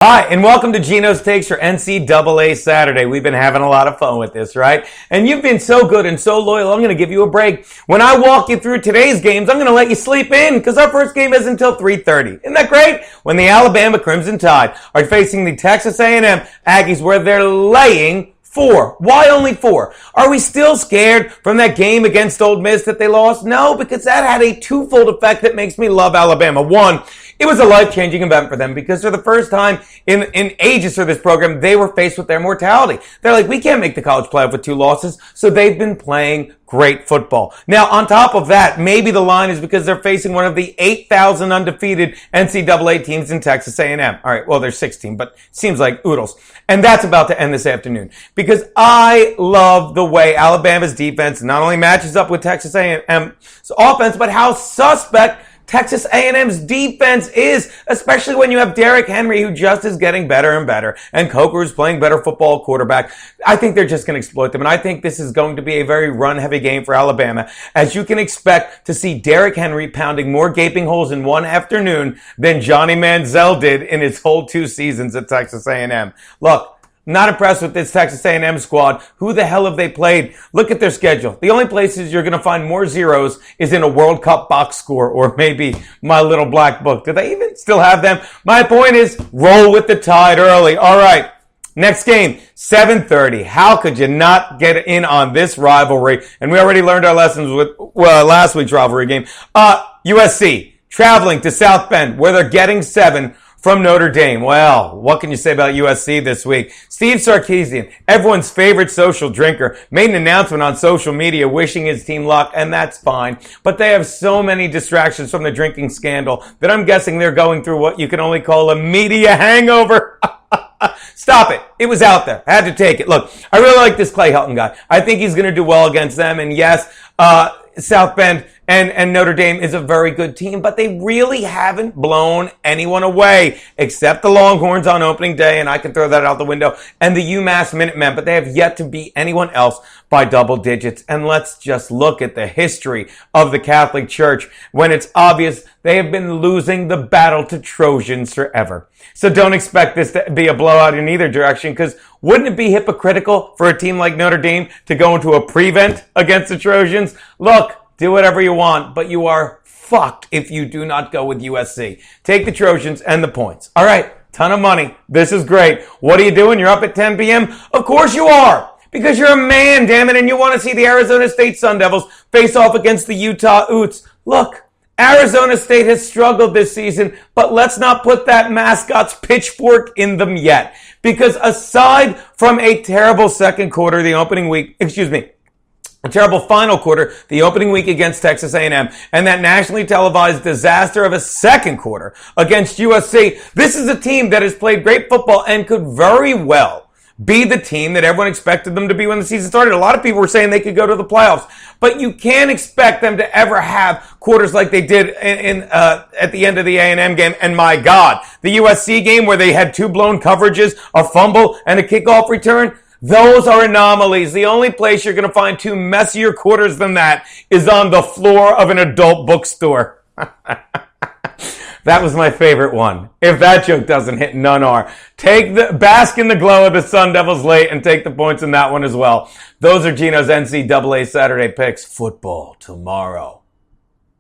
Hi, and welcome to Geno's Takes for NCAA Saturday. We've been having a lot of fun with this, right? And you've been so good and so loyal, I'm going to give you a break. When I walk you through today's games, I'm going to let you sleep in because our first game is until 3:30. Isn't that great? When the Alabama Crimson Tide are facing the Texas A&M Aggies where they're laying 4. Why only 4? Are we still scared from that game against Ole Miss that they lost? No, because that had a twofold effect that makes me love Alabama. One, it was a life-changing event for them because for the first time in ages for this program, they were faced with their mortality. They're like, we can't make the college playoff with 2 losses, so they've been playing great football. Now, on top of that, maybe the line is because they're facing one of the 8,000 undefeated NCAA teams in Texas A&M. All right, well, there's 16, but it seems like oodles. And that's about to end this afternoon because I love the way Alabama's defense not only matches up with Texas A&M's offense, but how suspect Texas A&M's defense is, especially when you have Derrick Henry, who just is getting better and better, and Coker is playing better football quarterback. I think they're just going to exploit them, and I think this is going to be a very run-heavy game for Alabama, as you can expect to see Derrick Henry pounding more gaping holes in one afternoon than Johnny Manziel did in his whole 2 seasons at Texas A&M. Look, not impressed with this Texas A&M squad. Who the hell have they played? Look at their schedule. The only places you're going to find more zeros is in a World Cup box score or maybe my little black book. Do they even still have them? My point is, roll with the Tide early. All right. Next game, 7:30. How could you not get in on this rivalry? And we already learned our lessons with last week's rivalry game. USC traveling to South Bend where they're getting 7 from Notre Dame. Well, what can you say about USC this week? Steve Sarkisian, everyone's favorite social drinker, made an announcement on social media wishing his team luck, and that's fine. But they have so many distractions from the drinking scandal that I'm guessing they're going through what you can only call a media hangover. Stop it. It was out there. I had to take it. Look, I really like this Clay Helton guy. I think he's going to do well against them. And yes, South Bend and Notre Dame is a very good team, but they really haven't blown anyone away except the Longhorns on opening day, and I can throw that out the window, and the UMass Minutemen, but they have yet to beat anyone else by double digits. And let's just look at the history of the Catholic Church when it's obvious they have been losing the battle to Trojans forever. So don't expect this to be a blowout in either direction, because wouldn't it be hypocritical for a team like Notre Dame to go into a prevent against the Trojans? Look, do whatever you want, but you are fucked if you do not go with USC. Take the Trojans and the points. All right, ton of money. This is great. What are you doing? You're up at 10 p.m.? Of course you are, because you're a man, damn it, and you want to see the Arizona State Sun Devils face off against the Utah Utes. Look, Arizona State has struggled this season, but let's not put that mascot's pitchfork in them yet, because aside from a terrible second quarter, a terrible final quarter, the opening week against Texas A&M, and that nationally televised disaster of a second quarter against USC. This is a team that has played great football and could very well be the team that everyone expected them to be when the season started. A lot of people were saying they could go to the playoffs, but you can't expect them to ever have quarters like they did at the end of the A&M game. And my God, the USC game where they had 2 blown coverages, a fumble, and a kickoff return, those are anomalies. The only place you're going to find 2 messier quarters than that is on the floor of an adult bookstore. That was my favorite one. If that joke doesn't hit, none are. Bask in the glow of the Sun Devils late and take the points in that one as well. Those are Geno's NCAA Saturday picks. Football tomorrow.